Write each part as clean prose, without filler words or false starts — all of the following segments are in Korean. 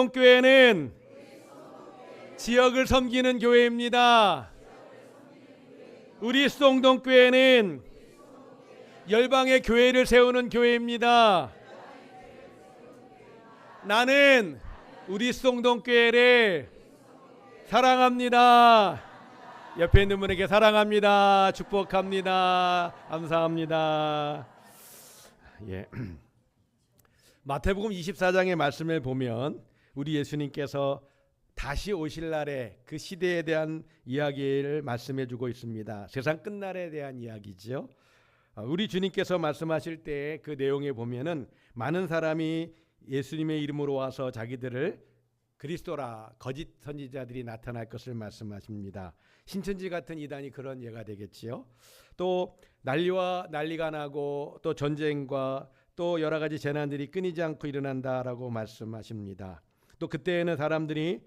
교회는 지역을 섬기는 교회입니다. 우리 수동동교회는 열방의 교회를 세우는 교회입니다. 나는 우리 수동동교회를 사랑합니다. 옆에 있는 분에게 사랑합니다. 축복합니다. 감사합니다. 예. 마태복음 24장의 말씀을 보면 우리 예수님께서 다시 오실 날에 그 시대에 대한 이야기를 말씀해 주고 있습니다. 세상 끝날에 대한 이야기죠. 우리 주님께서 말씀하실 때 그 내용에 보면은 많은 사람이 예수님의 이름으로 와서 자기들을 그리스도라 거짓 선지자들이 나타날 것을 말씀하십니다. 신천지 같은 이단이 그런 예가 되겠지요. 또 난리가 나고 또 전쟁과 또 여러 가지 재난들이 끊이지 않고 일어난다라고 말씀하십니다. 또 그때에는 사람들이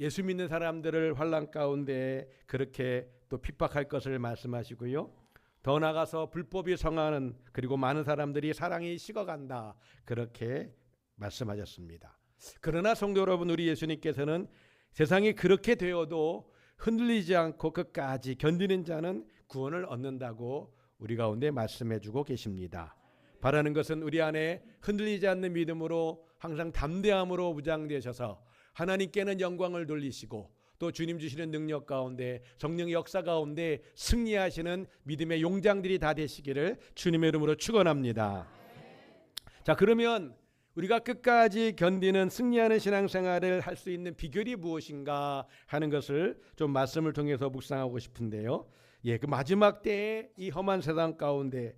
예수 믿는 사람들을 환난 가운데 그렇게 또 핍박할 것을 말씀하시고요. 더 나아가서 불법이 성하는 그리고 많은 사람들이 사랑이 식어간다 그렇게 말씀하셨습니다. 그러나 성도 여러분, 우리 예수님께서는 세상이 그렇게 되어도 흔들리지 않고 끝까지 견디는 자는 구원을 얻는다고 우리 가운데 말씀해 주고 계십니다. 바라는 것은 우리 안에 흔들리지 않는 믿음으로 항상 담대함으로 무장되셔서 하나님께는 영광을 돌리시고 또 주님 주시는 능력 가운데 성령의 역사 가운데 승리하시는 믿음의 용장들이 다 되시기를 주님의 이름으로 축원합니다. 자, 그러면 우리가 끝까지 견디는 승리하는 신앙생활을 할 수 있는 비결이 무엇인가 하는 것을 좀 말씀을 통해서 묵상하고 싶은데요. 그 마지막 때의 이 험한 세상 가운데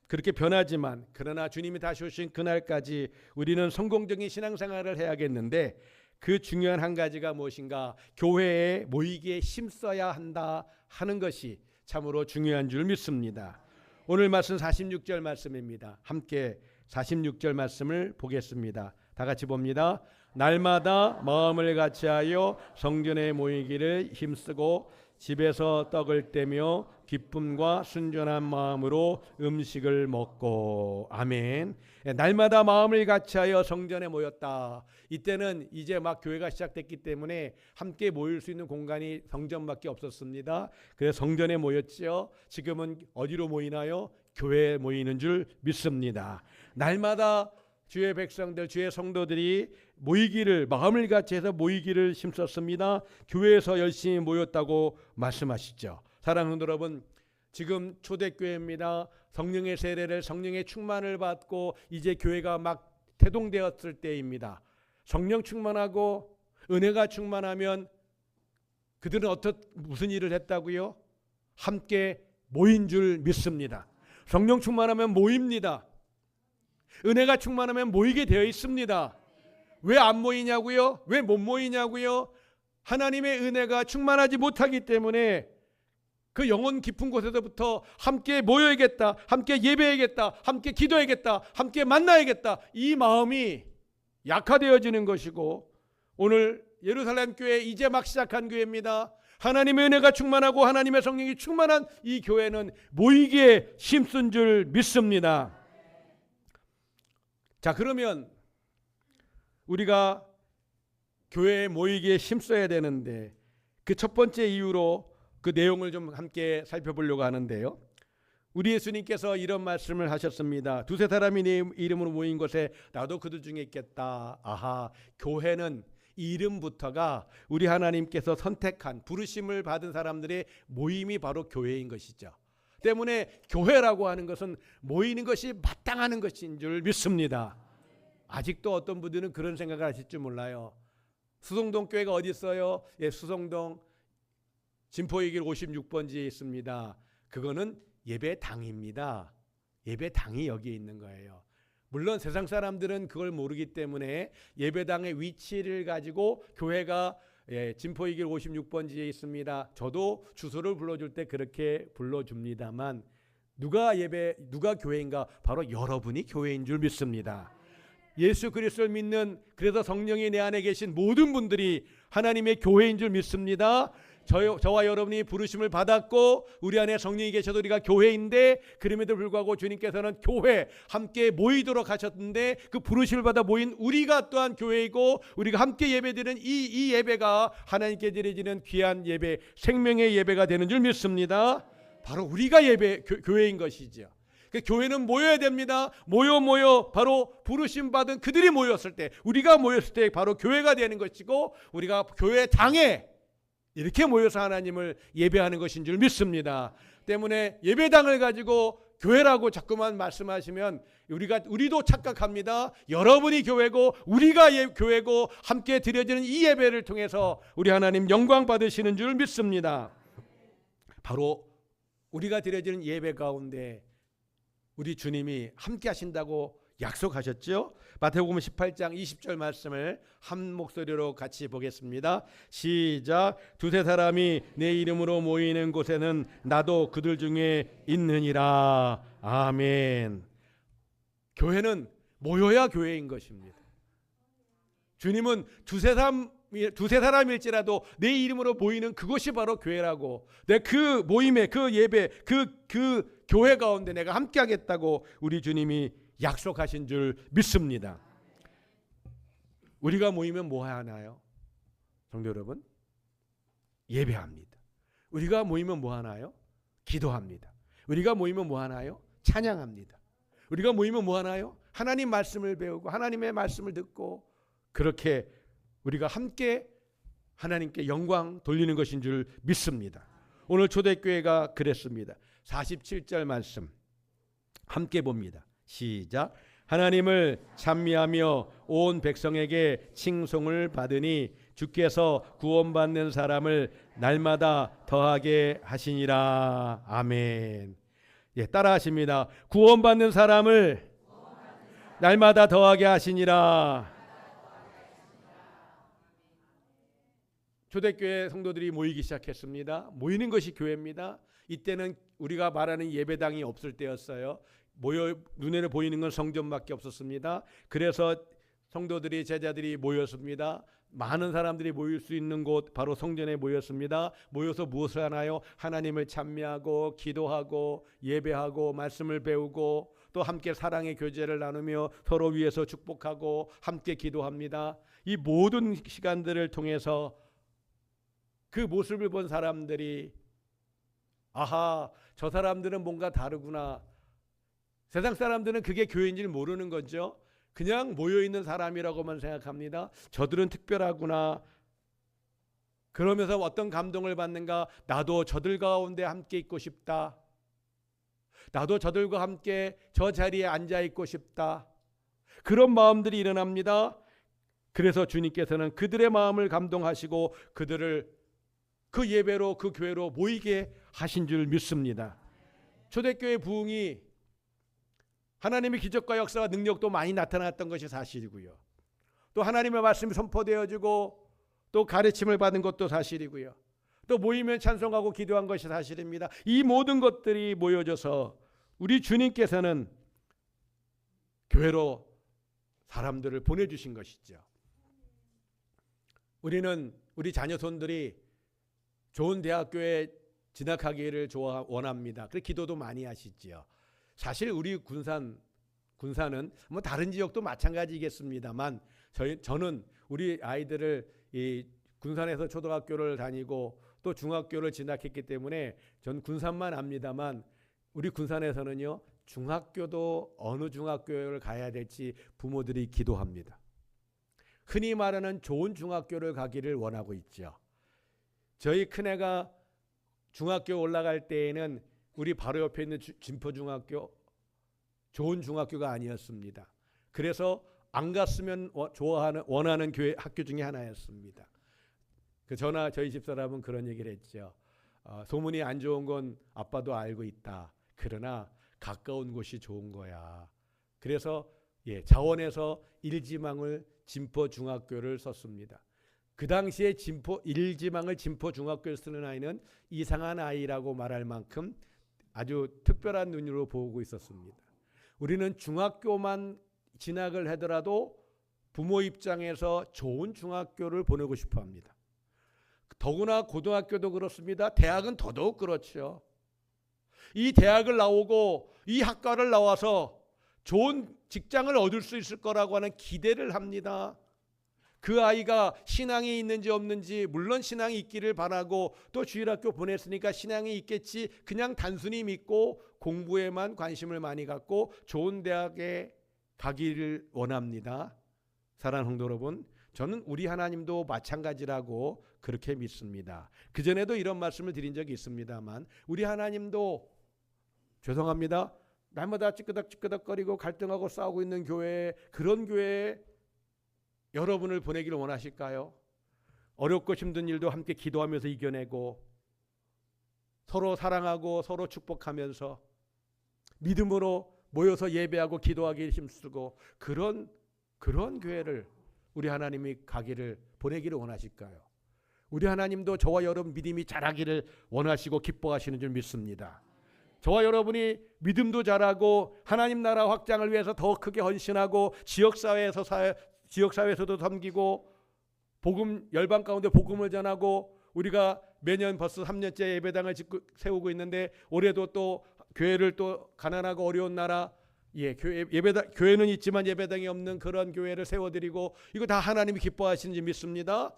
그렇게 변하지만 그러나 주님이 다시 오신 그날까지 우리는 성공적인 신앙생활을 해야겠는데 그 중요한 한 가지가 무엇인가? 교회에 모이기에 힘써야 한다 하는 것이 참으로 중요한 줄 믿습니다. 오늘 말씀 46절 말씀입니다. 함께 46절 말씀을 보겠습니다. 다 같이 봅니다. 날마다 마음을 같이하여 성전에 모이기를 힘쓰고 집에서 떡을 떼며 기쁨과 순전한 마음으로 음식을 먹고. 아멘. 날마다 마음을 같이하여 성전에 모였다. 이때는 이제 막 교회가 시작됐기 때문에 함께 모일 수 있는 공간이 성전밖에 없었습니다. 그래서 성전에 모였죠. 지금은 어디로 모이나요? 교회에 모이는 줄 믿습니다. 날마다 주의 백성들, 주의 성도들이 모이기를, 마음을 같이해서 모이기를 힘썼습니다. 교회에서 열심히 모였다고 말씀하시죠. 사랑하는 여러분, 지금 초대교회입니다. 성령의 세례를, 성령의 충만을 받고 이제 교회가 막 태동되었을 때입니다. 성령 충만하고 은혜가 충만하면 그들은 무슨 일을 했다고요? 함께 모인 줄 믿습니다. 성령 충만하면 모입니다. 은혜가 충만하면 모이게 되어 있습니다. 왜 안 모이냐고요? 왜 못 모이냐고요? 하나님의 은혜가 충만하지 못하기 때문에 그 영혼 깊은 곳에서부터 함께 모여야겠다, 함께 예배해야겠다, 함께 기도해야겠다, 함께 만나야겠다, 이 마음이 약화되어지는 것이고, 오늘 예루살렘 교회 이제 막 시작한 교회입니다. 하나님의 은혜가 충만하고 하나님의 성령이 충만한 이 교회는 모이기에 힘쓴 줄 믿습니다. 자, 그러면 우리가 교회에 모이기에 힘써야 되는데 그 첫 번째 이유로 그 내용을 좀 함께 살펴보려고 하는데요. 우리 예수님께서 이런 말씀을 하셨습니다. 두세 사람이 내 이름으로 모인 곳에 나도 그들 중에 있겠다. 아하, 교회는 이름부터가 우리 하나님께서 선택한 부르심을 받은 사람들의 모임이 바로 교회인 것이죠. 때문에 교회라고 하는 것은 모이는 것이 마땅한 것인 줄 믿습니다. 아직도 어떤 분들은 그런 생각을 하실지 몰라요. 수성동 교회가 어디 있어요? 수성동 진포이길 56번지에 있습니다. 그거는 예배당입니다. 예배당이 여기에 있는 거예요. 물론 세상 사람들은 그걸 모르기 때문에 예배당의 위치를 가지고 교회가 진포이길 56번지에 있습니다. 저도 주소를 불러줄 때 그렇게 불러줍니다만 누가 교회인가? 바로 여러분이 교회인 줄 믿습니다. 예수 그리스도를 믿는, 그래서 성령이 내 안에 계신 모든 분들이 하나님의 교회인 줄 믿습니다. 저와 여러분이 부르심을 받았고 우리 안에 성령이 계셔도 우리가 교회인데, 그럼에도 불구하고 주님께서는 교회 함께 모이도록 하셨는데, 그 부르심을 받아 모인 우리가 또한 교회이고, 우리가 함께 예배드리는 이 예배가 하나님께 드려지는 귀한 예배, 생명의 예배가 되는 줄 믿습니다. 바로 우리가 교회인 것이죠. 그 교회는 모여야 됩니다. 모여 바로 부르심 받은 그들이 모였을 때, 우리가 모였을 때 바로 교회가 되는 것이고, 우리가 교회당에 이렇게 모여서 하나님을 예배하는 것인 줄 믿습니다. 때문에 예배당을 가지고 교회라고 자꾸만 말씀하시면 우리도 착각합니다. 여러분이 교회고 우리가 교회고 함께 드려지는 이 예배를 통해서 우리 하나님 영광 받으시는 줄 믿습니다. 바로 우리가 드려지는 예배 가운데 우리 주님이 함께 하신다고 약속하셨죠. 마태복음 18장 20절 말씀을 한 목소리로 같이 보겠습니다. 시작. 두세 사람이 내 이름으로 모이는 곳에는 나도 그들 중에 있느니라. 아멘. 교회는 모여야 교회인 것입니다. 주님은 두세 사람일지라도 내 이름으로 모이는 그것이 바로 교회라고, 내 그 모임에, 그 예배, 그 교회 가운데 내가 함께 하겠다고 우리 주님이 약속하신 줄 믿습니다. 우리가 모이면 뭐 하나요? 성도 여러분, 예배합니다. 우리가 모이면 뭐 하나요? 기도합니다. 우리가 모이면 뭐 하나요? 찬양합니다. 우리가 모이면 뭐 하나요? 하나님 말씀을 배우고 하나님의 말씀을 듣고, 그렇게 우리가 함께 하나님께 영광 돌리는 것인 줄 믿습니다. 오늘 초대교회가 그랬습니다. 47절 말씀 함께 봅니다. 시작. 하나님을 찬미하며 온 백성에게 칭송을 받으니 주께서 구원받는 사람을 날마다 더하게 하시니라. 아멘. 예, 따라하십니다. 구원받는 사람을 날마다 더하게 하시니라. 초대교회 성도들이 모이기 시작했습니다. 모이는 것이 교회입니다. 이때는 우리가 말하는 예배당이 없을 때였어요. 눈에 보이는 건 성전밖에 없었습니다. 그래서 성도들이, 제자들이 모였습니다. 많은 사람들이 모일 수 있는 곳 바로 성전에 모였습니다. 모여서 무엇을 하나요? 하나님을 찬미하고 기도하고 예배하고 말씀을 배우고 또 함께 사랑의 교제를 나누며 서로 위해서 축복하고 함께 기도합니다. 이 모든 시간들을 통해서 그 모습을 본 사람들이, 아하, 저 사람들은 뭔가 다르구나. 세상 사람들은 그게 교회인 줄 모르는 거죠. 그냥 모여있는 사람이라고만 생각합니다. 저들은 특별하구나. 그러면서 어떤 감동을 받는가? 나도 저들 가운데 함께 있고 싶다. 나도 저들과 함께 저 자리에 앉아 있고 싶다. 그런 마음들이 일어납니다. 그래서 주님께서는 그들의 마음을 감동하시고 그들을 그 예배로, 그 교회로 모이게 하신 줄 믿습니다. 초대교회 부흥이 하나님의 기적과 역사와 능력도 많이 나타났던 것이 사실이고요. 또 하나님의 말씀이 선포되어지고 또 가르침을 받은 것도 사실이고요. 또 모이면 찬송하고 기도한 것이 사실입니다. 이 모든 것들이 모여져서 우리 주님께서는 교회로 사람들을 보내주신 것이죠. 우리는 우리 자녀손들이 좋은 대학교에 진학하기를 원합니다. 그래서 기도도 많이 하시지요. 사실 우리 군산은 뭐 다른 지역도 마찬가지겠습니다만 저는 우리 아이들을 이 군산에서 초등학교를 다니고 또 중학교를 진학했기 때문에 전 군산만 압니다만 우리 군산에서는요, 중학교도 어느 중학교를 가야 될지 부모들이 기도합니다. 흔히 말하는 좋은 중학교를 가기를 원하고 있죠. 저희 큰애가 중학교 올라갈 때에는 우리 바로 옆에 있는 진포중학교 좋은 중학교가 아니었습니다. 그래서 안 갔으면 원하는 학교 중에 하나였습니다. 저희 집사람은 그런 얘기를 했죠. 소문이 안 좋은 건 아빠도 알고 있다. 그러나 가까운 곳이 좋은 거야. 그래서 자원에서 일지망을 진포중학교를 썼습니다. 그 당시에 일지망을 진포중학교를 쓰는 아이는 이상한 아이라고 말할 만큼 아주 특별한 눈으로 보고 있었습니다. 우리는 중학교만 진학을 하더라도 부모 입장에서 좋은 중학교를 보내고 싶어 합니다. 더구나 고등학교도 그렇습니다. 대학은 더더욱 그렇죠. 이 대학을 나오고 이 학과를 나와서 좋은 직장을 얻을 수 있을 거라고 하는 기대를 합니다. 그 아이가 신앙이 있는지 없는지, 물론 신앙이 있기를 바라고 또 주일학교 보냈으니까 신앙이 있겠지, 그냥 단순히 믿고 공부에만 관심을 많이 갖고 좋은 대학에 가기를 원합니다. 사랑하는 성도 여러분, 저는 우리 하나님도 마찬가지라고 그렇게 믿습니다. 그전에도 이런 말씀을 드린 적이 있습니다만, 우리 하나님도 죄송합니다, 날마다 찌끄덕찌끄덕거리고 갈등하고 싸우고 있는 교회, 그런 교회에 여러분을 보내기를 원하실까요? 어렵고 힘든 일도 함께 기도하면서 이겨내고 서로 사랑하고 서로 축복하면서 믿음으로 모여서 예배하고 기도하기를 힘쓰고 그런 교회를 우리 하나님이 보내기를 원하실까요? 우리 하나님도 저와 여러분 믿음이 자라기를 원하시고 기뻐하시는 줄 믿습니다. 저와 여러분이 믿음도 자라고 하나님 나라 확장을 위해서 더 크게 헌신하고 지역사회에서도 섬기고 복음, 열방 가운데 복음을 전하고, 우리가 매년 벌써 3년째 예배당을 세우고 있는데 올해도 또 교회를 또 가난하고 어려운 나라, 교회는 있지만 예배당이 없는 그런 교회를 세워드리고, 이거 다 하나님이 기뻐하시는지 믿습니다.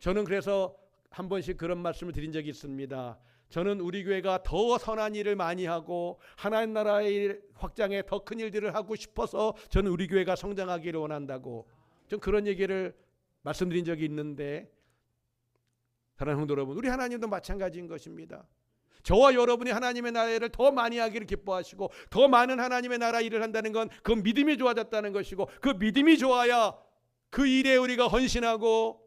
저는 그래서 한 번씩 그런 말씀을 드린 적이 있습니다. 저는 우리 교회가 더 선한 일을 많이 하고 하나님 나라의 확장에 더 큰 일들을 하고 싶어서 저는 우리 교회가 성장하기를 원한다고 좀 그런 얘기를 말씀드린 적이 있는데, 사랑하는 성도 여러분, 우리 하나님도 마찬가지인 것입니다. 저와 여러분이 하나님의 나라를 더 많이 하기를 기뻐하시고 더 많은 하나님의 나라 일을 한다는 건 그 믿음이 좋아졌다는 것이고, 그 믿음이 좋아야 그 일에 우리가 헌신하고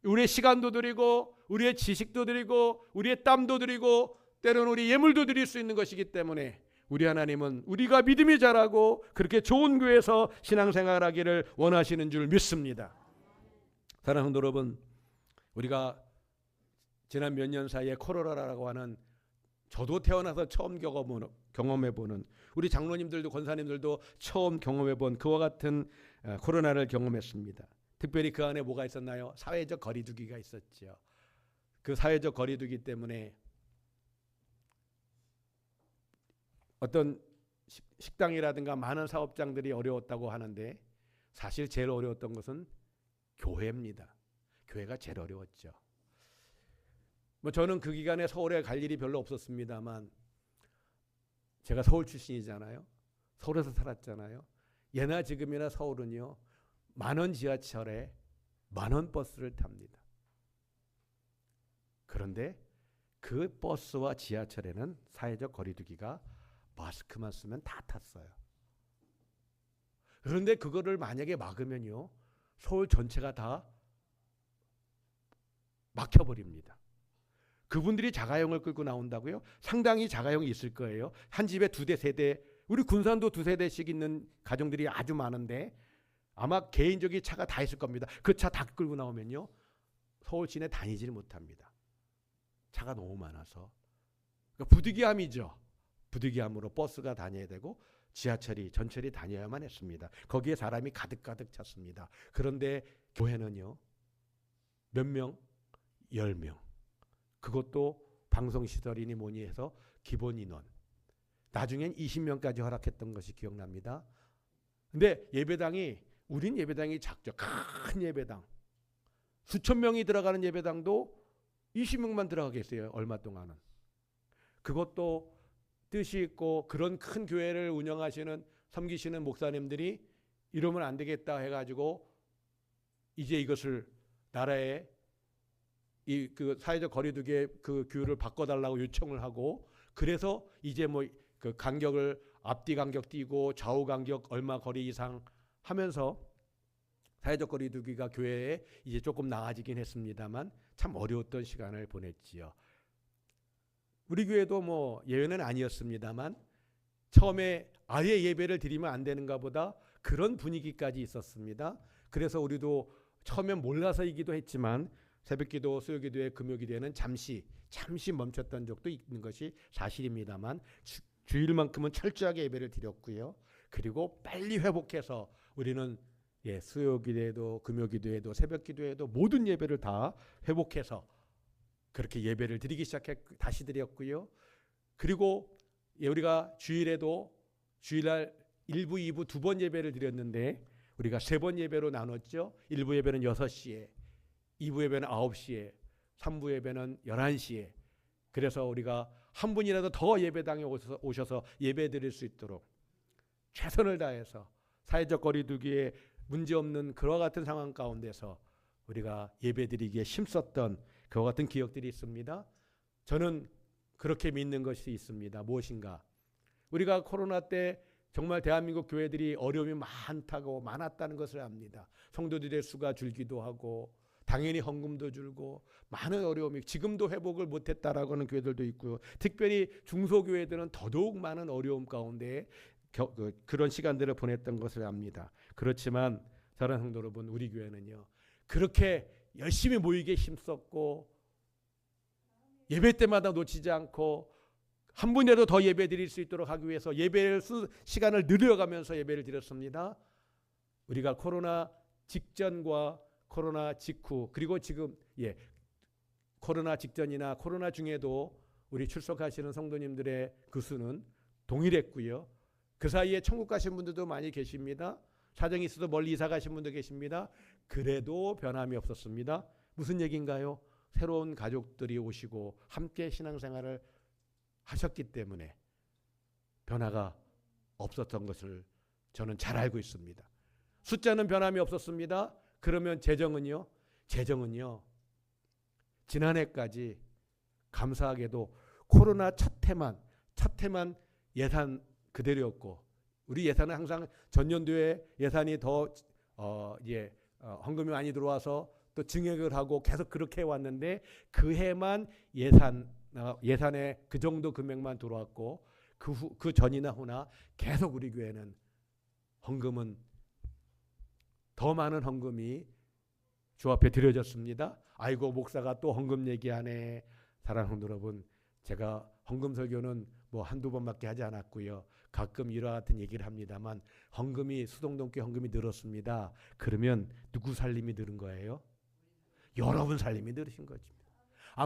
우리의 시간도 드리고 우리의 지식도 드리고 우리의 땀도 드리고 때로는 우리 예물도 드릴 수 있는 것이기 때문에, 우리 하나님은 우리가 믿음이 자라고 그렇게 좋은 교회에서 신앙생활하기를 원하시는 줄 믿습니다. 사랑하는 성도 여러분, 우리가 지난 몇 년 사이에 코로나라고 하는, 저도 태어나서 처음 경험해보는, 우리 장로님들도 권사님들도 처음 경험해본 그와 같은 코로나를 경험했습니다. 특별히 그 안에 뭐가 있었나요? 사회적 거리두기가 있었죠. 그 사회적 거리두기 때문에 어떤 식당이라든가 많은 사업장들이 어려웠다고 하는데, 사실 제일 어려웠던 것은 교회입니다. 교회가 제일 어려웠죠. 저는 그 기간에 서울에 갈 일이 별로 없었습니다만, 제가 서울 출신이잖아요. 서울에서 살았잖아요. 예나 지금이나 서울은요, 만원 지하철에 만원 버스를 탑니다. 그런데 그 버스와 지하철에는 사회적 거리두기가 마스크만 쓰면 다 탔어요. 그런데 그거를 만약에 막으면요, 서울 전체가 다 막혀버립니다. 그분들이 자가용을 끌고 나온다고요? 상당히 자가용이 있을 거예요. 한 집에 2대, 3대, 우리 군산도 2세대씩 있는 가정들이 아주 많은데 아마 개인적인 차가 다 있을 겁니다. 그 차 다 끌고 나오면요, 서울 시내 다니지를 못합니다. 차가 너무 많아서. 그러니까 부득이함이죠. 부득이함으로 버스가 다녀야 되고 지하철이, 전철이 다녀야만 했습니다. 거기에 사람이 가득가득 찼습니다. 그런데 교회는요, 몇 명? 10명. 그것도 방송시설이니 뭐니 해서 기본 인원. 나중엔 20명까지 허락했던 것이 기억납니다. 근데 예배당이, 우린 예배당이 작죠. 큰 예배당. 수천 명이 들어가는 예배당도 20명만 들어가겠어요. 얼마 동안은. 그것도 뜻이 있고, 그런 큰 교회를 운영하시는, 섬기시는 목사님들이 이러면 안 되겠다 해가지고 이제 이것을 나라에 그 사회적 거리두기의 그 규율을 바꿔달라고 요청을 하고, 그래서 이제 그 간격을 앞뒤 간격 띄고 좌우 간격 얼마 거리 이상 하면서 사회적 거리두기가 교회에 이제 조금 나아지긴 했습니다만 참 어려웠던 시간을 보냈지요. 우리 교회도 예외는 아니었습니다만 처음에 아예 예배를 드리면 안 되는가 보다 그런 분위기까지 있었습니다. 그래서 우리도 처음엔 몰라서이기도 했지만 새벽기도, 수요기도회, 금요기도회는 잠시 멈췄던 적도 있는 것이 사실입니다만 주일만큼은 철저하게 예배를 드렸고요. 그리고 빨리 회복해서 우리는 수요기도회도, 금요기도회도, 새벽기도회도 모든 예배를 다 회복해서 그렇게 예배를 드리기 시작했고 다시 드렸고요. 그리고 우리가 주일에도 주일날 1부, 2부 두 번 예배를 드렸는데 우리가 세 번 예배로 나눴죠. 1부 예배는 6시에, 2부 예배는 9시에, 3부 예배는 11시에. 그래서 우리가 한 분이라도 더 예배당에 오셔서 예배 드릴 수 있도록 최선을 다해서 사회적 거리두기에 문제없는 그와 같은 상황 가운데서 우리가 예배 드리기에 힘썼던 그와 같은 기억들이 있습니다. 저는 그렇게 믿는 것이 있습니다. 무엇인가? 우리가 코로나 때 정말 대한민국 교회들이 어려움이 많았다는 것을 압니다. 성도들의 수가 줄기도 하고 당연히 헌금도 줄고 많은 어려움이 지금도 회복을 못했다라고 하는 교회들도 있고요. 특별히 중소교회들은 더더욱 많은 어려움 가운데 그런 시간들을 보냈던 것을 압니다. 그렇지만 사랑하는 성도 여러분, 우리 교회는요 그렇게 열심히 모이게 힘썼고 예배 때마다 놓치지 않고 한 분이라도 더 예배 드릴 수 있도록 하기 위해서 예배 시간을 늘려가면서 예배를 드렸습니다. 우리가 코로나 직전과 코로나 직후 그리고 지금 코로나 직전이나 코로나 중에도 우리 출석하시는 성도님들의 그 수는 동일했고요. 그 사이에 천국 가신 분들도 많이 계십니다. 사정이 있어서 멀리 이사 가신 분도 계십니다. 그래도 변함이 없었습니다. 무슨 얘기인가요? 새로운 가족들이 오시고 함께 신앙생활을 하셨기 때문에 변화가 없었던 것을 저는 잘 알고 있습니다. 숫자는 변함이 없었습니다. 그러면 재정은요? 재정은요. 지난해까지 감사하게도 코로나 첫 해만 예산 그대로였고 우리 예산은 항상 전년도에 예산이 더 헌금이 많이 들어와서 또 증액을 하고 계속 그렇게 해왔는데 그 해만 예산에 그 정도 금액만 들어왔고 그 전이나 후나 계속 우리 교회는 헌금은 더 많은 헌금이 주 앞에 드려졌습니다. 아이고 목사가 또 헌금 얘기하네. 사랑하는 성도 여러분, 제가 헌금 설교는 뭐 한두 번밖에 하지 않았고요. 가끔 이와 같은 얘기를 합니다만 수동동교회 헌금이 늘었습니다. 그러면 누구 살림이 늘은 거예요? 여러분 살림이 늘으신 거죠.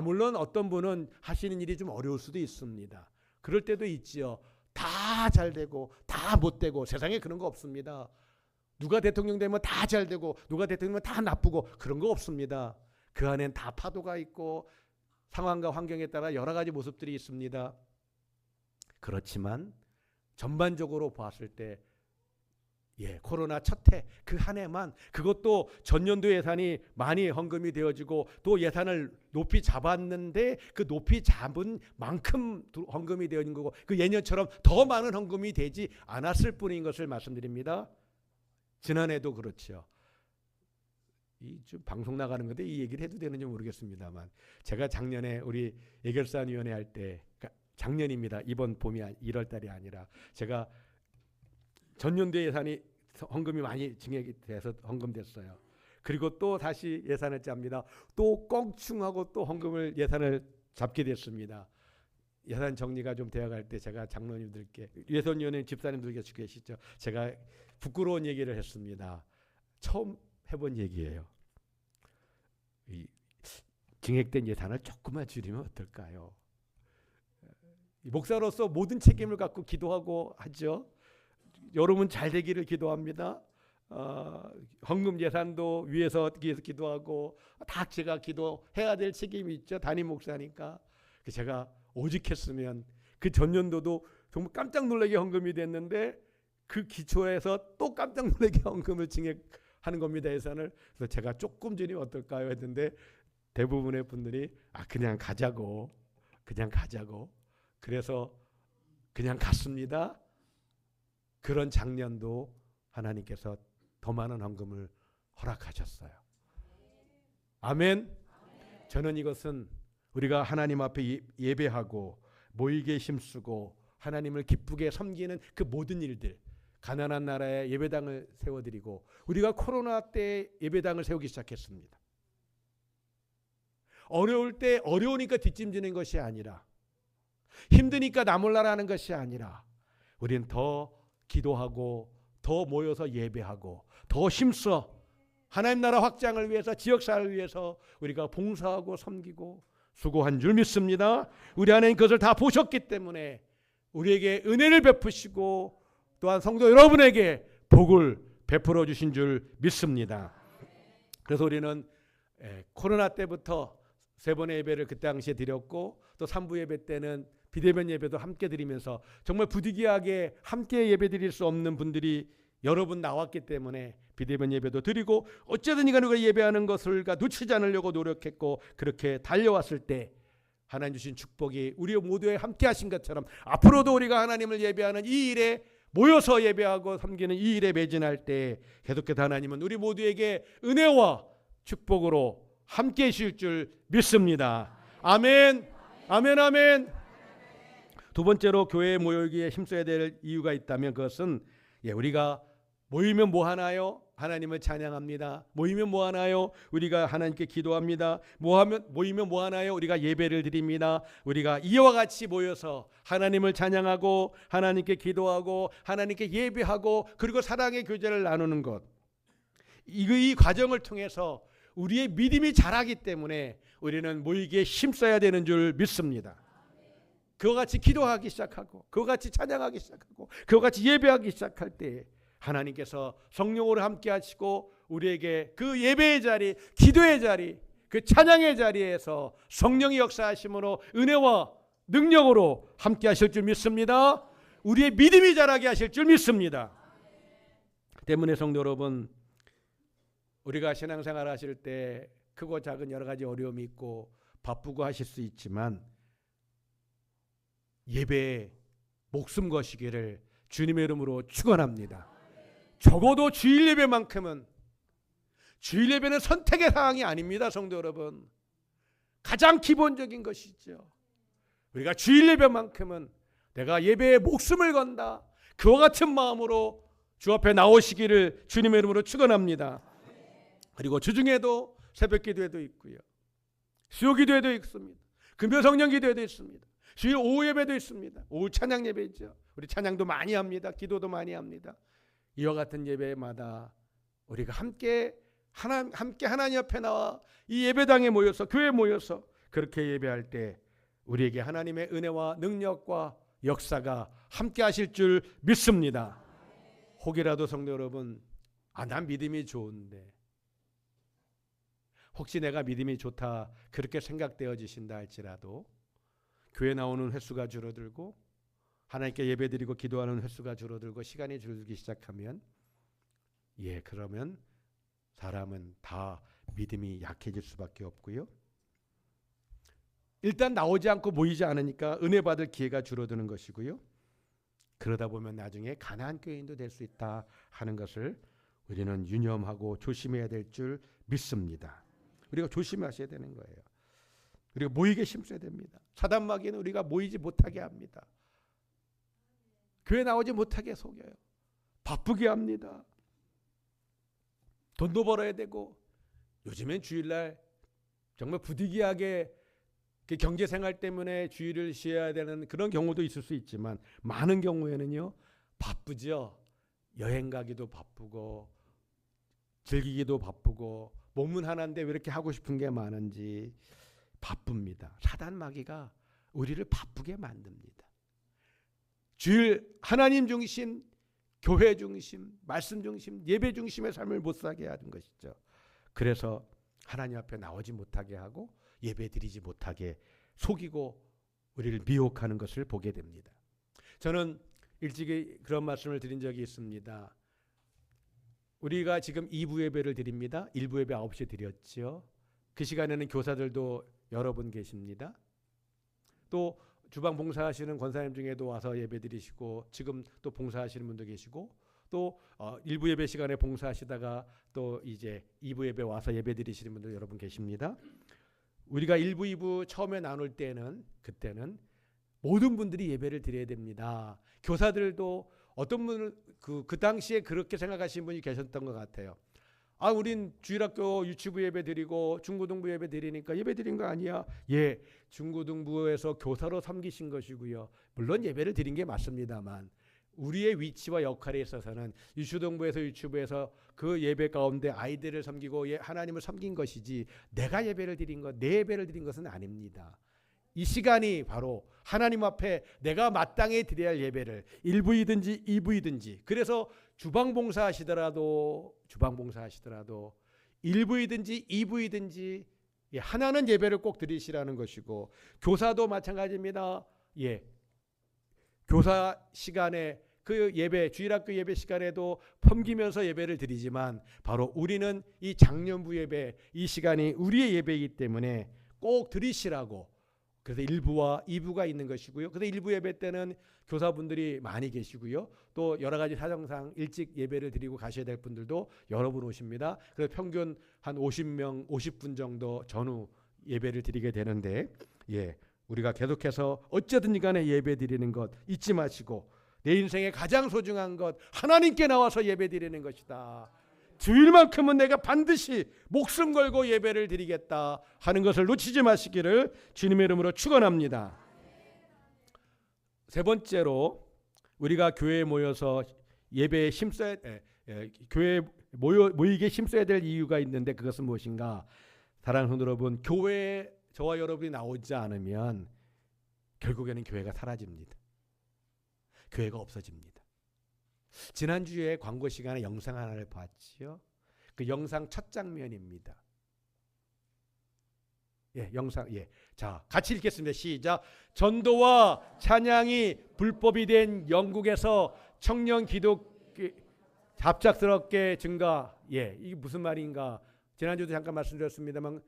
물론 어떤 분은 하시는 일이 좀 어려울 수도 있습니다. 그럴 때도 있지요. 다 잘 되고 다 못 되고 세상에 그런 거 없습니다. 누가 대통령 되면 다 잘 되고 누가 대통령 되면 다 나쁘고 그런 거 없습니다. 그 안엔 다 파도가 있고 상황과 환경에 따라 여러 가지 모습들이 있습니다. 그렇지만 전반적으로 봤을 때 코로나 첫 해 그 한 해만 그것도 전년도 예산이 많이 헌금이 되어지고 또 예산을 높이 잡았는데 그 높이 잡은 만큼 헌금이 되어진 거고 그 예년처럼 더 많은 헌금이 되지 않았을 뿐인 것을 말씀드립니다. 지난해도 그렇죠. 좀 방송 나가는 건데 이 얘기를 해도 되는지 모르겠습니다만 제가 작년에 우리 예결산위원회 할 때 작년입니다. 이번 봄이 1월 달이 아니라 제가 전년도 예산이 헌금이 많이 증액이 돼서 헌금됐어요. 그리고 또 다시 예산을 짭니다. 또 껑충하고 또 예산을 잡게 됐습니다. 예산 정리가 좀 되어갈 때 제가 장로님들께 예선위원회 집사님들께 계시죠. 제가 부끄러운 얘기를 했습니다. 처음 해본 얘기예요. 증액된 예산을 조금만 줄이면 어떨까요? 목사로서 모든 책임을 갖고 기도하고 하죠. 여러분 잘 되기를 기도합니다. 헌금 예산도 위에서 기도하고 다 제가 기도해야 될 책임이 있죠. 담임 목사니까. 제가 오직했으면 그 전년도도 정말 깜짝 놀라게 헌금이 됐는데 그 기초에서 또 깜짝 놀라게 헌금을 증액하는 겁니다. 예산을. 그래서 제가 조금 줄이면 어떨까요? 했는데 대부분의 분들이 그냥 가자고. 그래서 그냥 갔습니다. 그런 작년도 하나님께서 더 많은 헌금을 허락하셨어요. 아멘. 저는 이것은 우리가 하나님 앞에 예배하고 모이게 힘쓰고 하나님을 기쁘게 섬기는 그 모든 일들, 가난한 나라에 예배당을 세워드리고 우리가 코로나 때 예배당을 세우기 시작했습니다. 어려울 때 어려우니까 뒷짐지는 것이 아니라 힘드니까 나 몰라라 하는 것이 아니라 우리는 더 기도하고 더 모여서 예배하고 더 힘써 하나님 나라 확장을 위해서 지역사회를 위해서 우리가 봉사하고 섬기고 수고한 줄 믿습니다. 우리 하나님 그것을 다 보셨기 때문에 우리에게 은혜를 베푸시고 또한 성도 여러분에게 복을 베풀어 주신 줄 믿습니다. 그래서 우리는 코로나 때부터 3번의 예배를 그때 당시에 드렸고 또 3부 예배 때는 비대면 예배도 함께 드리면서 정말 부득이하게 함께 예배 드릴 수 없는 분들이 여러 분 나왔기 때문에 비대면 예배도 드리고 어쨌든 이가 우리가 예배하는 것을 놓치지 않으려고 노력했고 그렇게 달려왔을 때 하나님 주신 축복이 우리 모두에 함께 하신 것처럼 앞으로도 우리가 하나님을 예배하는 이 일에 모여서 예배하고 섬기는 이 일에 매진할 때 계속해서 하나님은 우리 모두에게 은혜와 축복으로 함께 하실 줄 믿습니다. 아멘. 아멘. 아멘. 두 번째로 교회에 모이기에 힘써야 될 이유가 있다면 그것은 우리가 모이면 뭐 하나요? 하나님을 찬양합니다. 모이면 뭐 하나요? 우리가 하나님께 기도합니다. 모이면 뭐 하나요? 우리가 예배를 드립니다. 우리가 이와 같이 모여서 하나님을 찬양하고 하나님께 기도하고 하나님께 예배하고 그리고 사랑의 교제를 나누는 것. 이 과정을 통해서 우리의 믿음이 자라기 때문에 우리는 모이기에 힘써야 되는 줄 믿습니다. 그와 같이 기도하기 시작하고 그와 같이 찬양하기 시작하고 그와 같이 예배하기 시작할 때 하나님께서 성령으로 함께 하시고 우리에게 그 예배의 자리, 기도의 자리, 그 찬양의 자리에서 성령이 역사하심으로 은혜와 능력으로 함께 하실 줄 믿습니다. 우리의 믿음이 자라게 하실 줄 믿습니다. 때문에 성도 여러분, 우리가 신앙생활 하실 때 크고 작은 여러 가지 어려움이 있고 바쁘고 하실 수 있지만 예배에 목숨 거시기를 주님의 이름으로 축원합니다. 적어도 주일 예배만큼은, 주일 예배는 선택의 사항이 아닙니다. 성도 여러분, 가장 기본적인 것이죠. 우리가 주일 예배만큼은 내가 예배에 목숨을 건다, 그와 같은 마음으로 주 앞에 나오시기를 주님의 이름으로 축원합니다. 그리고 주중에도 새벽 기도회도 있고요, 수요 기도회도 있습니다. 금요 성령 기도회도 있습니다. 주일 오후 예배도 있습니다. 오후 찬양 예배죠. 우리 찬양도 많이 합니다. 기도도 많이 합니다. 이와 같은 예배마다 우리가 함께 하나님 앞에 나와 이 예배당에 모여서, 교회에 모여서 그렇게 예배할 때 우리에게 하나님의 은혜와 능력과 역사가 함께 하실 줄 믿습니다. 혹이라도 성도 여러분, 난 믿음이 좋은데, 혹시 내가 믿음이 좋다 그렇게 생각되어지신다 할지라도 교회 나오는 횟수가 줄어들고 하나님께 예배드리고 기도하는 횟수가 줄어들고 시간이 줄기 시작하면 그러면 사람은 다 믿음이 약해질 수밖에 없고요. 일단 나오지 않고 모이지 않으니까 은혜 받을 기회가 줄어드는 것이고요. 그러다 보면 나중에 가난한 교인도 될 수 있다 하는 것을 우리는 유념하고 조심해야 될 줄 믿습니다. 우리가 조심하셔야 되는 거예요. 우리가 모이게 힘써야 됩니다. 사단마귀는 우리가 모이지 못하게 합니다. 교회 나오지 못하게 속여요. 바쁘게 합니다. 돈도 벌어야 되고, 요즘엔 주일날 정말 부득이하게 경제생활 때문에 주일을 쉬어야 되는 그런 경우도 있을 수 있지만 많은 경우에는요 바쁘죠. 여행 가기도 바쁘고 즐기기도 바쁘고 몸은 하나인데 왜 이렇게 하고 싶은 게 많은지 바쁩니다. 사단 마귀가 우리를 바쁘게 만듭니다. 주일 하나님 중심, 교회 중심, 말씀 중심, 예배 중심의 삶을 못 살게 하는 것이죠. 그래서 하나님 앞에 나오지 못하게 하고 예배 드리지 못하게 속이고 우리를 미혹하는 것을 보게 됩니다. 저는 일찍이 그런 말씀을 드린 적이 있습니다. 우리가 지금 2부 예배를 드립니다. 1부 예배 9시에 드렸죠. 그 시간에는 교사들도 여러 분 계십니다. 또 주방 봉사하시는 권사님 중에도 와서 예배 드리시고 지금 또 봉사하시는 분도 계시고 또 1부 예배 시간에 봉사하시다가 또 이제 2부 예배 와서 예배 드리시는 분도 여러 분 계십니다. 우리가 1부, 2부 처음에 나눌 때는 그때는 모든 분들이 예배를 드려야 됩니다. 교사들도 어떤 분은 그 당시에 그렇게 생각하시는 분이 계셨던 것 같아요. 우린 주일학교 유치부 예배 드리고 중고등부 예배 드리니까 예배 드린 거 아니야? 중고등부에서 교사로 섬기신 것이고요. 물론 예배를 드린 게 맞습니다만 우리의 위치와 역할에 있어서는 유초동부에서 유치부에서 그 예배 가운데 아이들을 섬기고 하나님을 섬긴 것이지 내가 예배를 드린 것, 내 예배를 드린 것은 아닙니다. 이 시간이 바로 하나님 앞에 내가 마땅히 드려야 할 예배를 1부이든지 2부이든지, 그래서 주방봉사 하시더라도 1부이든지 2부이든지 하나는 예배를 꼭 드리시라는 것이고, 교사도 마찬가지입니다. 교사 시간에 그 예배, 주일학교 예배 시간에도 섬기면서 예배를 드리지만 바로 우리는 이 장년부 예배, 이 시간이 우리의 예배이기 때문에 꼭 드리시라고. 그래서 1부와 2부가 있는 것이고요. 그래서 1부 예배 때는 교사분들이 많이 계시고요. 또 여러 가지 사정상 일찍 예배를 드리고 가셔야 될 분들도 여러분 오십니다. 그래서 평균 한 50분 정도 전후 예배를 드리게 되는데, 우리가 계속해서 어쨌든 간에 예배 드리는 것 잊지 마시고, 내 인생의 가장 소중한 것 하나님께 나와서 예배 드리는 것이다. 주일만큼은 내가 반드시 목숨 걸고 예배를 드리겠다 하는 것을 놓치지 마시기를 주님의 이름으로 축원합니다. 세 번째로 우리가 교회에 모여서 예배에 힘써야 교회에 모이게 힘써야 될 이유가 있는데, 그것은 무엇인가? 사랑하는 성도 여러분, 교회에 저와 여러분이 나오지 않으면 결국에는 교회가 사라집니다. 교회가 없어집니다. 지난주에 광고 시간에 영상 하나를 봤지요. 그 영상 첫 장면입니다. 자, 같이 읽겠습니다. 시작. 전도와 찬양이 불법이 된 영국에서 청년 기독교 갑작스럽게 증가. 이게 무슨 말인가? 지난주도 잠깐 말씀드렸습니다만,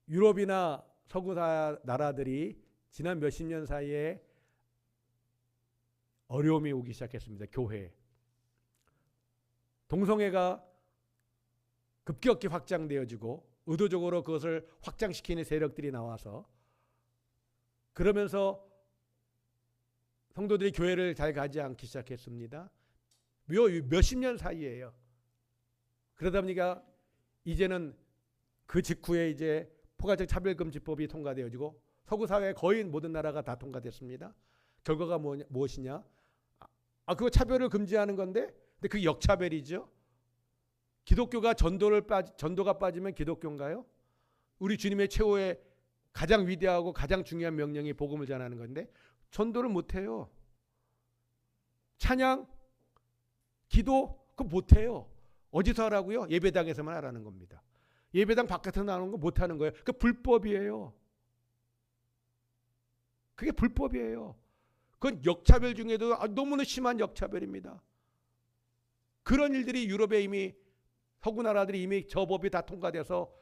유럽이나 서구 나라들이 지난 몇십 년 사이에 어려움이 오기 시작했습니다. 교회. 동성애가 급격히 확장되어지고 의도적으로 그것을 확장시키는 세력들이 나와서, 그러면서 성도들이 교회를 잘 가지 않기 시작했습니다. 몇십 년 사이에요. 그러다 보니까 이제는 그 직후에 이제 포괄적 차별금지법이 통과되어지고 서구 사회 거의 모든 나라가 다 통과됐습니다. 결과가 무엇이냐? 그거 차별을 금지하는 건데, 근데 그게 역차별이죠. 기독교가 전도가 빠지면 기독교인가요? 우리 주님의 최후의 가장 위대하고 가장 중요한 명령이 복음을 전하는 건데 전도를 못해요. 찬양, 기도 그거 못해요. 어디서 하라고요? 예배당에서만 하라는 겁니다. 예배당 바깥에서 나오는 거 못하는 거예요. 그게 불법이에요. 그게 불법이에요. 그건 역차별 중에도 너무나 심한 역차별입니다. 그런 일들이 유럽에 이미, 서구 나라들이 이미 저 법이 다 통과돼서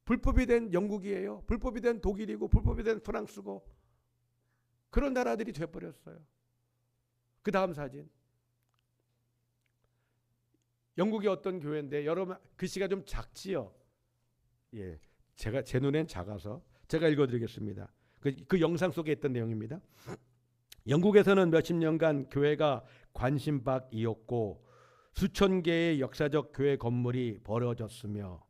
불법이 된 영국이에요. 불법이 된 독일이고 불법이 된 프랑스고 그런 나라들이 돼버렸어요. 그 다음 사진. 영국의 어떤 교회인데, 여러분 글씨가 좀 작지요? 제 눈엔 작아서 제가 읽어드리겠습니다. 그 영상 속에 있던 내용입니다. 영국에서는 몇십 년간 교회가 관심박이었고 수천 개의 역사적 교회 건물이 버려졌으며,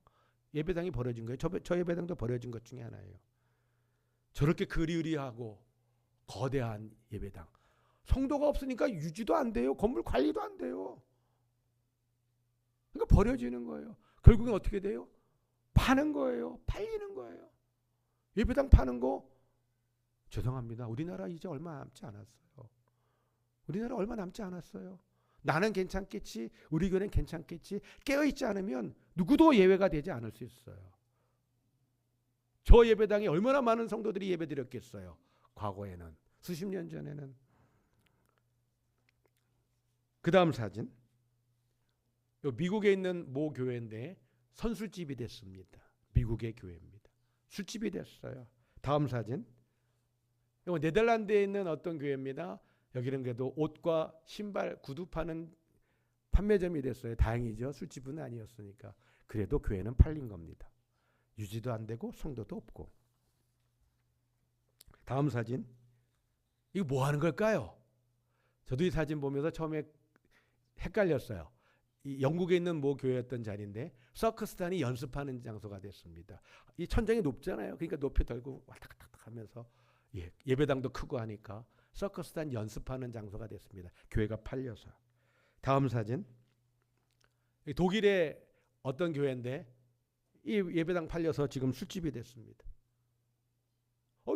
예배당이 버려진 거예요. 저 예배당도 버려진 것 중에 하나예요. 저렇게 그리우리하고 거대한 예배당, 성도가 없으니까 유지도 안 돼요. 건물 관리도 안 돼요. 그러니까 버려지는 거예요. 결국엔 어떻게 돼요? 파는 거예요. 팔리는 거예요. 예배당 파는 거, 죄송합니다. 우리나라 이제 얼마 남지 않았어요. 우리나라 얼마 남지 않았어요. 나는 괜찮겠지, 우리 교회는 괜찮겠지, 깨어있지 않으면 누구도 예외가 되지 않을 수 있어요. 저 예배당에 얼마나 많은 성도들이 예배드렸겠어요. 과거에는, 수십 년 전에는. 그 다음 사진. 미국에 있는 모 교회인데 선술집이 됐습니다. 미국의 교회입니다. 술집이 됐어요. 다음 사진. 이거 네덜란드에 있는 어떤 교회입니다. 여기는 그래도 옷과 신발, 구두 파는 판매점이 됐어요. 다행이죠. 술집은 아니었으니까. 그래도 교회는 팔린 겁니다. 유지도 안 되고 성도도 없고. 다음 사진. 이거 뭐 하는 걸까요? 저도 이 사진 보면서 처음에 헷갈렸어요. 이 영국에 있는 모 교회였던 자리인데 서커스단이 연습하는 장소가 됐습니다. 이 천장이 높잖아요. 그러니까 높이 들고 왔다 갔다 하면서 예배당도 크고 하니까 서커스단 연습하는 장소가 됐습니다. 교회가 팔려서. 다음 사진. 독일의 어떤 교회인데 이 예배당 팔려서 지금 술집이 됐습니다.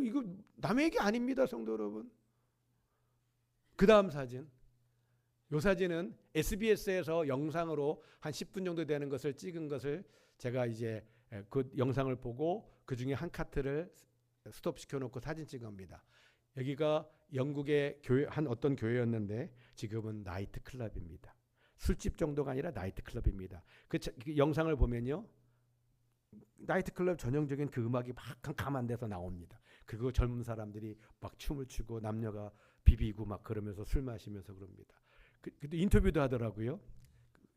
이거 남의 얘기 아닙니다, 성도 여러분. 그 다음 사진. 이 사진은 SBS에서 영상으로 한 10분 정도 되는 것을 찍은 것을 제가 이제 그 영상을 보고 그 중에 한 카트를 스톱시켜 놓고 사진 찍은 겁니다. 여기가 영국의 교회, 한 어떤 교회였는데 지금은 나이트 클럽입니다. 술집 정도가 아니라 나이트 클럽입니다. 그 영상을 보면요, 나이트 클럽 전형적인 그 음악이 막 캄캄한 데서 나옵니다. 그리고 젊은 사람들이 막 춤을 추고 남녀가 비비고 막 그러면서 술 마시면서 그럽니다. 그때 인터뷰도 하더라고요.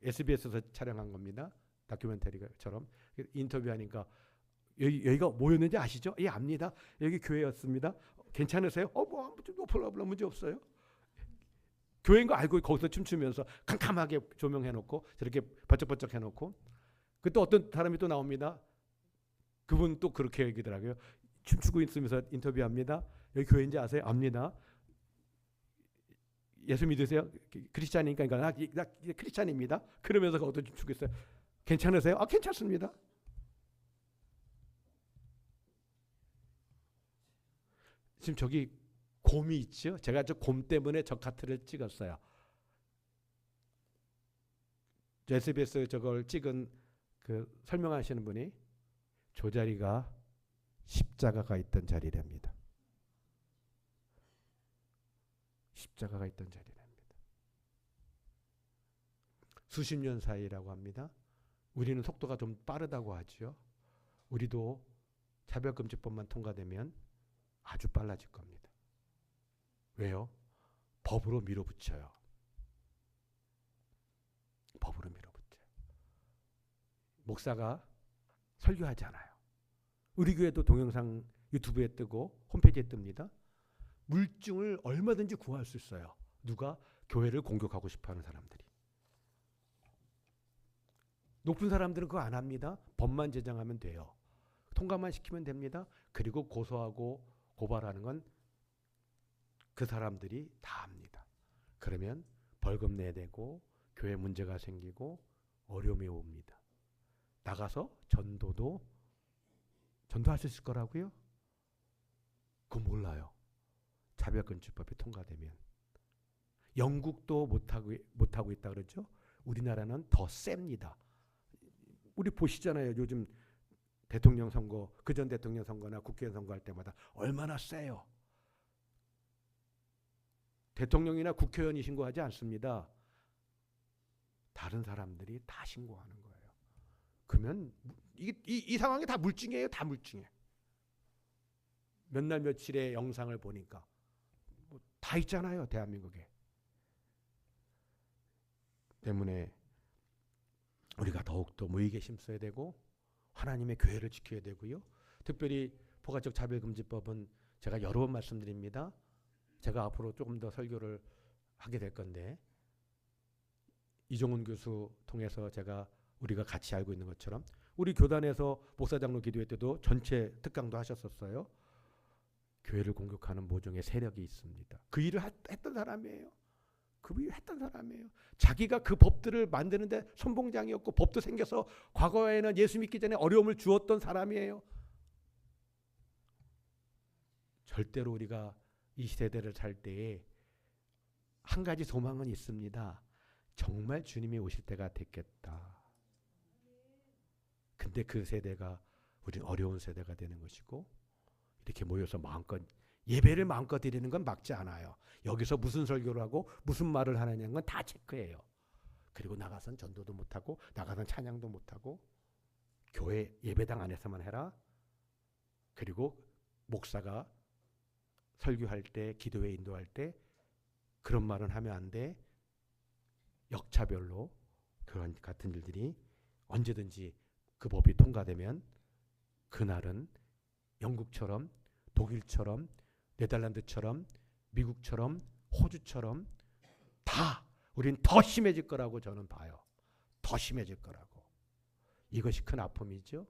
SBS에서 촬영한 겁니다. 다큐멘터리처럼 인터뷰하니까 여기가 뭐였는지 아시죠? 예, 압니다. 여기 교회였습니다. 괜찮으세요? 뭐 프로블럼 문제 없어요. 교회인 거 알고 거기서 춤추면서 캄캄하게 조명해놓고 저렇게 번쩍번쩍 해놓고 또 어떤 사람이 또 나옵니다. 그분 또 그렇게 얘기더라고요. 춤추고 있으면서 인터뷰합니다. 여기 교회인지 아세요? 압니다. 예수 믿으세요? 크리스찬이니까 나 크리스찬입니다. 그러면서 거기서 춤추고 있어요. 괜찮으세요? 괜찮습니다. 지금 저기 곰이 있죠? 제가 저 곰 때문에 저 카트를 찍었어요. SBS 저걸 찍은 그 설명하시는 분이 저 자리가 십자가가 있던 자리랍니다. 십자가가 있던 자리랍니다. 수십 년 사이라고 합니다. 우리는 속도가 좀 빠르다고 하죠. 우리도 차별금지법만 통과되면 아주 빨라질 겁니다. 왜요? 법으로 밀어붙여요. 법으로 밀어붙여요. 목사가 설교하잖아요. 우리 교회도 동영상 유튜브에 뜨고 홈페이지에 뜹니다. 물증을 얼마든지 구할 수 있어요. 누가? 교회를 공격하고 싶어하는 사람들이. 높은 사람들은 그거 안 합니다. 법만 제정하면 돼요. 통과만 시키면 됩니다. 그리고 고소하고 고발하는 건 그 사람들이 다 합니다. 그러면 벌금 내야 되고 교회 문제가 생기고 어려움이 옵니다. 나가서 전도할 수 있을 거라고요? 그거 몰라요. 차별금지법이 통과되면. 영국도 못하고 있다 그러죠. 우리나라는 더 셉니다. 우리 보시잖아요. 요즘 대통령 선거, 그전 대통령 선거나 국회의원 선거할 때마다 얼마나 세요. 대통령이나 국회의원이 신고하지 않습니다. 다른 사람들이 다 신고하는 거예요. 그러면 이 상황이 다 물증이에요. 다 물증이에요. 몇 날 며칠의 영상을 보니까 다 있잖아요. 대한민국에. 때문에 우리가 더욱더 무익에 힘써야 되고 하나님의 교회를 지켜야 되고요. 특별히 포괄적 차별금지법은 제가 여러 번 말씀드립니다. 제가 앞으로 조금 더 설교를 하게 될 건데 이종훈 교수 통해서 우리가 같이 알고 있는 것처럼 우리 교단에서 목사장로 기도회 때도 전체 특강도 하셨었어요. 교회를 공격하는 모종의 세력이 있습니다. 그 일을 했던 사람이에요. 그 일을 했던 사람이에요. 자기가 그 법들을 만드는데 선봉장이었고 법도 생겨서 과거에는 예수 믿기 전에 어려움을 주었던 사람이에요. 절대로 우리가 이 세대를 살 때에 한 가지 소망은 있습니다. 정말 주님이 오실 때가 됐겠다. 근데 그 세대가 우린 어려운 세대가 되는 것이고 이렇게 모여서 마음껏 예배를 마음껏 드리는 건 막지 않아요. 여기서 무슨 설교를 하고 무슨 말을 하느냐는 건 다 체크해요. 그리고 나가선 전도도 못하고 나가선 찬양도 못하고 교회 예배당 안에서만 해라. 그리고 목사가 설교할 때 기도회 인도할 때 그런 말은 하면 안 돼. 역차별로 그런 같은 일들이 언제든지 그 법이 통과되면 그날은 영국처럼 독일처럼 네덜란드처럼 미국처럼 호주처럼 다 우린 더 심해질 거라고 저는 봐요. 더 심해질 거라고. 이것이 큰 아픔이죠.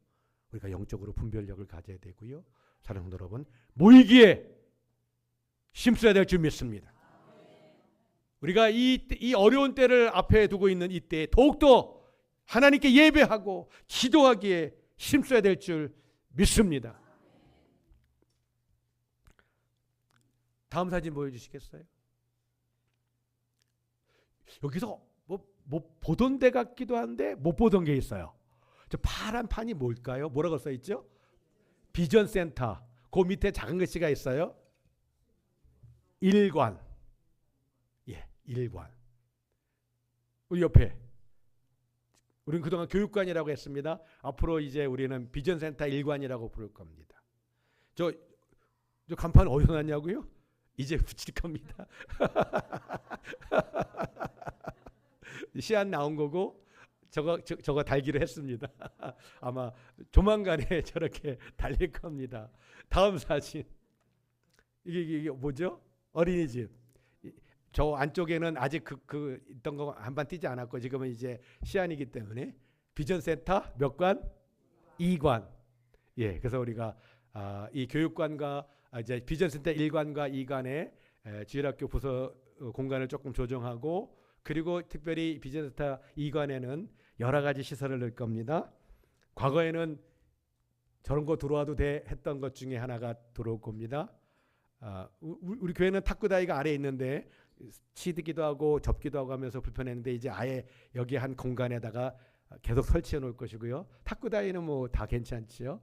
우리가 영적으로 분별력을 가져야 되고요. 사랑하는 여러분, 모이기에 힘써야 될 줄 믿습니다. 우리가 이 어려운 때를 앞에 두고 있는 이때에 더욱더 하나님께 예배하고 기도하기에 힘써야 될 줄 믿습니다. 다음 사진 보여주시겠어요? 여기서 뭐 보던 데 같기도 한데 못 보던 게 있어요. 저 파란 판이 뭘까요? 뭐라고 써 있죠? 비전 센터. 그 밑에 작은 글씨가 있어요. 일관. 예, 일관. 우리 옆에 우리는 그동안 교육관이라고 했습니다. 앞으로 이제 우리는 비전 센터 일관이라고 부를 겁니다. 저 간판 어디서 났냐고요? 이제 붙일 겁니다. 시안 나온 거고 저거 달기로 했습니다. 아마 조만간에 저렇게 달릴 겁니다. 다음 사진. 이게 뭐죠? 어린이집. 저 안쪽에는 아직 그 있던 거 한반 띄지 않았고 지금은 이제 시안이기 때문에 비전센터 몇 관? 2관. 예, 그래서 우리가 이 교육관과 이제 비전센터 1관과 2관의 주일학교 부서 공간을 조금 조정하고 그리고 특별히 비전센터 2관에는 여러 가지 시설을 넣을 겁니다. 과거에는 저런 거 들어와도 돼 했던 것 중에 하나가 들어올 겁니다. 우리 교회는 탁구다이가 아래에 있는데 치드기도 하고 접기도 하고 하면서 불편했는데 이제 아예 여기 한 공간에다가 계속 설치해 놓을 것이고요. 탁구다이는 뭐 다 괜찮지요.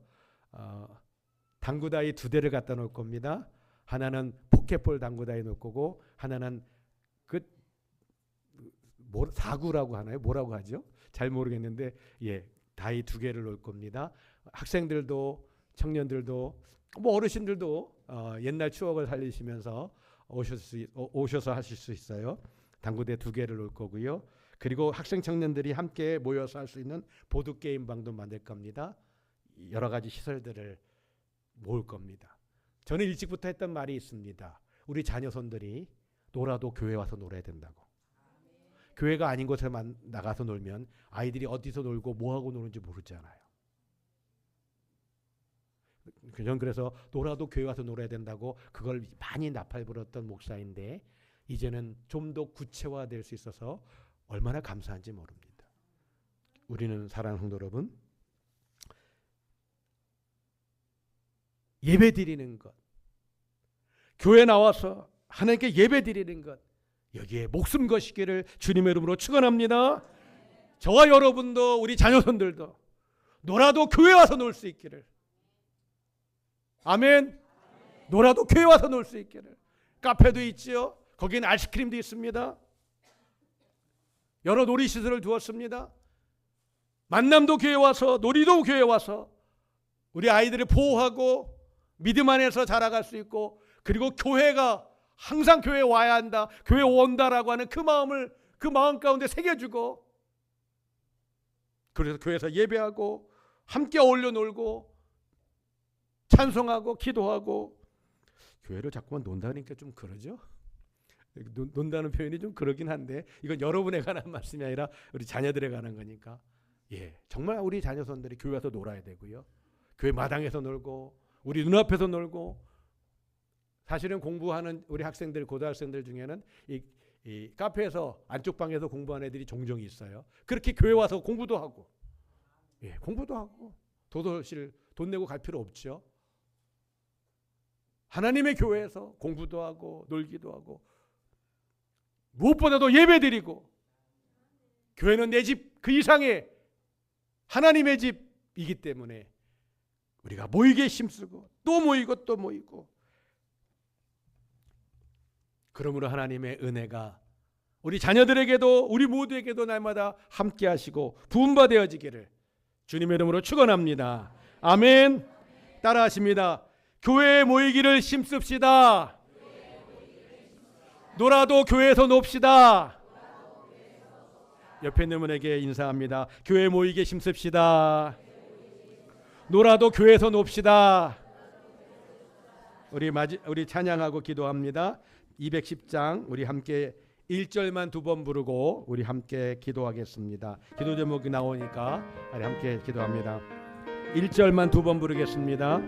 당구다이 2대를 갖다 놓을 겁니다. 하나는 포켓볼 당구다이 놓을 거고 하나는 사구라고 하나요? 뭐라고 하죠? 잘 모르겠는데 예, 다이 2개를 놓을 겁니다. 학생들도 청년들도 뭐 어르신들도 옛날 추억을 살리시면서 오셔서 하실 수 있어요. 당구대 2개를 놓을 거고요. 그리고 학생 청년들이 함께 모여서 할 수 있는 보드 게임 방도 만들 겁니다. 여러 가지 시설들을 모을 겁니다. 저는 일찍부터 했던 말이 있습니다. 우리 자녀손들이 놀아도 교회 와서 놀아야 된다고. 교회가 아닌 곳에만 나가서 놀면 아이들이 어디서 놀고 뭐하고 노는지 모르잖아요. 저는 그래서 놀아도 교회 와서 놀아야 된다고 그걸 많이 나팔 불었던 목사인데 이제는 좀 더 구체화될 수 있어서 얼마나 감사한지 모릅니다. 우리는 사랑하는 성도 여러분, 예배 드리는 것, 교회 나와서 하나님께 예배 드리는 것, 여기에 목숨 거시기를 주님의 이름으로 축원합니다. 저와 여러분도 우리 자녀손들도 놀아도 교회 와서 놀 수 있기를. 아멘. 놀아도 교회 와서 놀 수 있기를. 카페도 있지요. 거기는 아이스크림도 있습니다. 여러 놀이시설을 두었습니다. 만남도 교회 와서 놀이도 교회 와서 우리 아이들을 보호하고 믿음 안에서 자라갈 수 있고 그리고 교회가 항상 교회에 와야 한다. 교회 온다라고 하는 그 마음 가운데 새겨주고 그래서 교회에서 예배하고 함께 어울려 놀고 찬송하고 기도하고 교회를 자꾸만 논다니까 좀 그러죠. 논다는 표현이 좀 그러긴 한데 이건 여러분에 관한 말씀이 아니라 우리 자녀들에 관한 거니까 예, 정말 우리 자녀손들이 교회 와서 놀아야 되고요. 교회 마당에서 놀고 우리 눈앞에서 놀고 사실은 공부하는 우리 학생들 고등학생들 중에는 이 카페에서 안쪽 방에서 공부하는 애들이 종종 있어요. 그렇게 교회 와서 공부도 하고 예, 공부도 하고 도서실 돈 내고 갈 필요 없죠. 하나님의 교회에서 공부도 하고 놀기도 하고 무엇보다도 예배드리고 교회는 내 집 그 이상의 하나님의 집이기 때문에 우리가 모이게 힘쓰고 또 모이고 또 모이고 그러므로 하나님의 은혜가 우리 자녀들에게도 우리 모두에게도 날마다 함께 하시고 부음받아지기를 주님의 이름으로 축원합니다. 아멘. 따라하십니다. 교회에 모이기를 힘씁시다. 놀아도 교회에서 놉시다. 옆에 있는 분에게 인사합니다. 교회에 모이게 힘씁시다. 놀아도 교회에서 놉시다. 우리 찬양하고 기도합니다. 210장 우리 함께 1절만 2번 부르고 우리 함께 기도하겠습니다. 기도 제목이 나오니까 우리 함께 기도합니다. 1절만 2번 부르겠습니다.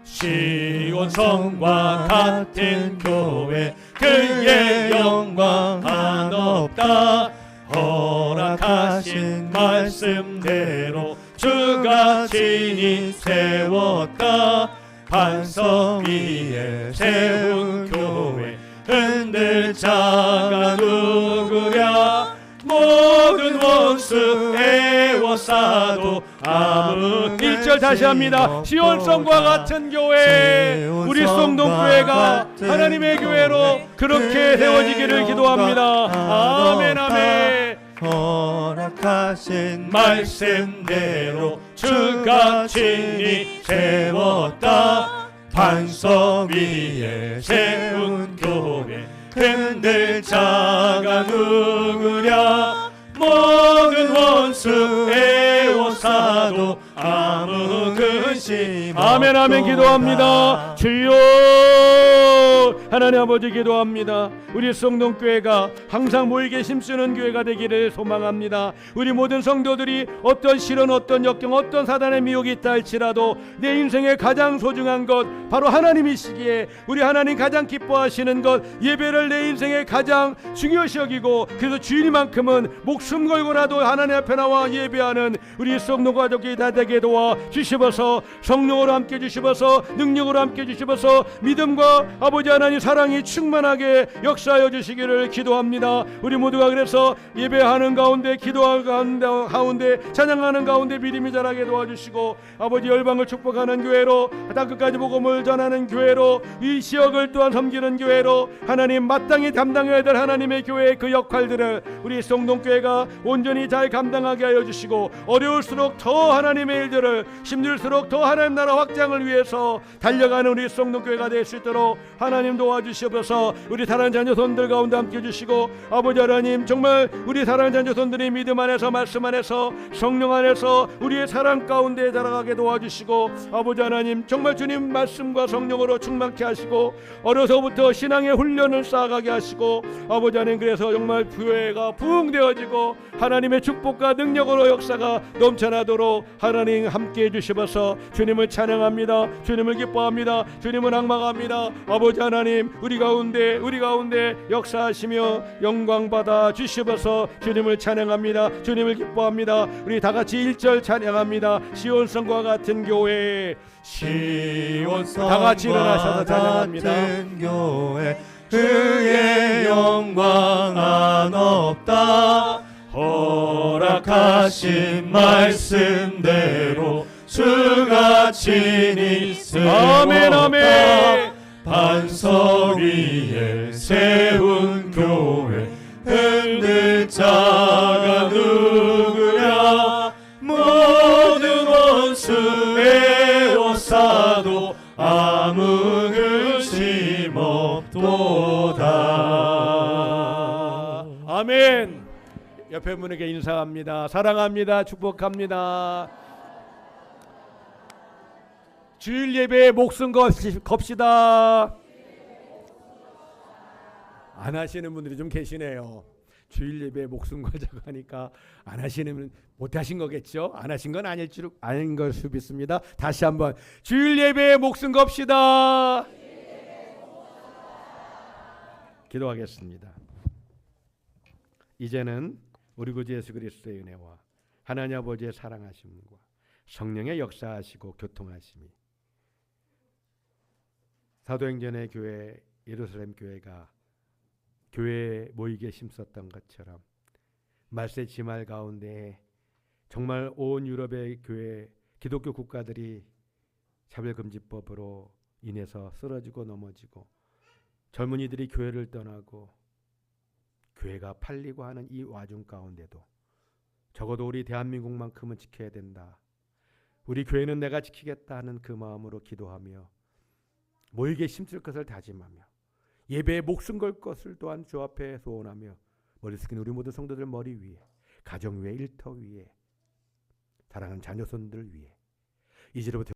시온 성과 같은 교회 그의 영광 한없다. 허락하신 말씀대로 주가 친히 세웠다. 반석 위에 세운 교회 흔들 자가 누구랴. 모든 원수 애워싸도 아무 1절 다시 합니다. 시온성과 같은 교회, 우리 송동교회가 하나님의 교회로 그렇게 세워지기를 기도합니다. 아멘 아멘. 허락하신 말씀대로 주가 친히 세웠다. 반석 위에 세운 교회 흔들 자가 누구랴. 모든 원수 애워싸도 아무 근심 아멘 아멘 기도합니다. 주여 하나님 아버지 기도합니다. 우리 성동교회가 항상 모이게 힘쓰는 교회가 되기를 소망합니다. 우리 모든 성도들이 어떤 시련, 어떤 역경, 어떤 사단의 미혹이 있다 할지라도 내 인생의 가장 소중한 것 바로 하나님이시기에 우리 하나님 가장 기뻐하시는 것 예배를 내 인생의 가장 중요시 여기고 그래서 주일만큼은 목숨 걸고라도 하나님 앞에 나와 예배하는 우리 성도 가족이 다 되게 도와 주시옵소서. 성령으로 함께 주시옵소서. 능력으로 함께 주시옵소서. 믿음과 아버지 하나님 사랑이 충만하게 역사하여 주시기를 기도합니다. 우리 모두가 그래서 예배하는 가운데 기도하는 가운데 찬양하는 가운데 믿음이 자라게 도와주시고 아버지 열방을 축복하는 교회로 땅끝까지 복음을 전하는 교회로 이 지역을 또한 섬기는 교회로 하나님 마땅히 담당해야 될 하나님의 교회의 그 역할들을 우리 성동교회가 온전히 잘 감당하게 하여 주시고 어려울수록 더 하나님의 일들을 힘들수록 더 하나님 나라 확장을 위해서 달려가는 우리 성동교회가 될 수 있도록 하나님 도와주시옵소서. 우리 사랑하는 자녀손들 가운데 함께 해주시고 아버지 하나님 정말 우리 사랑하는 자녀손들이 믿음 안에서 말씀 안에서 성령 안에서 우리의 사랑 가운데 자라가게 도와주시고 아버지 하나님 정말 주님 말씀과 성령으로 충만케 하시고 어려서부터 신앙의 훈련을 쌓아가게 하시고 아버지 하나님 그래서 정말 교회가 부흥되어지고 하나님의 축복과 능력으로 역사가 넘쳐나도록 하나님 함께 해주시옵소서. 주님을 찬양합니다. 주님을 기뻐합니다. 주님을 악망합니다. 아버지 하나님 우리 가운데 역사하시며 영광 받아 주시옵소서. 주님을 찬양합니다. 주님을 기뻐합니다. 우리 다 같이 1절 찬양합니다. 시온성과 같은 교회 시온성 다 같이 일어나셔서 찬양합니다. 교회 그의 영광 한없다. 허락하신 말씀대로 주가 친히 세웠다. 아멘 아멘. 반석 위에 세운 교회 흔들 자가 누구랴. 모든 원수 애워싸도 아무 근심 없도다. 아멘. 옆에 분에게 인사합니다. 사랑합니다. 축복합니다. 주일 예배에 목숨 겁시다. 안 하시는 분들이 좀 계시네요. 주일 예배에 목숨 걸자고 하니까 안 하시는 못 하신 거겠죠? 안 하신 건 아닌 걸 수 믿습니다. 다시 한번 주일 예배에 목숨 겁시다. 기도하겠습니다. 이제는 우리 구주 예수 그리스도의 은혜와 하나님 아버지의 사랑하심과 성령의 역사하시고 교통하심이 사도행전의 교회 예루살렘 교회가 교회에 모이게 힘썼던 것처럼 말세 지말 가운데 정말 온 유럽의 교회 기독교 국가들이 차별금지법으로 인해서 쓰러지고 넘어지고 젊은이들이 교회를 떠나고 교회가 팔리고 하는 이 와중 가운데도 적어도 우리 대한민국만큼은 지켜야 된다. 우리 교회는 내가 지키겠다 하는 그 마음으로 기도하며 모이게 힘쓸 것을 다짐하며 예배에 목숨 걸 것을 또한 주 앞에 소원하며 머리 숙인 우리 모든 성도들 머리 위에 가정 위에 일터 위에 사랑하는 자녀손들 위에 이제로부터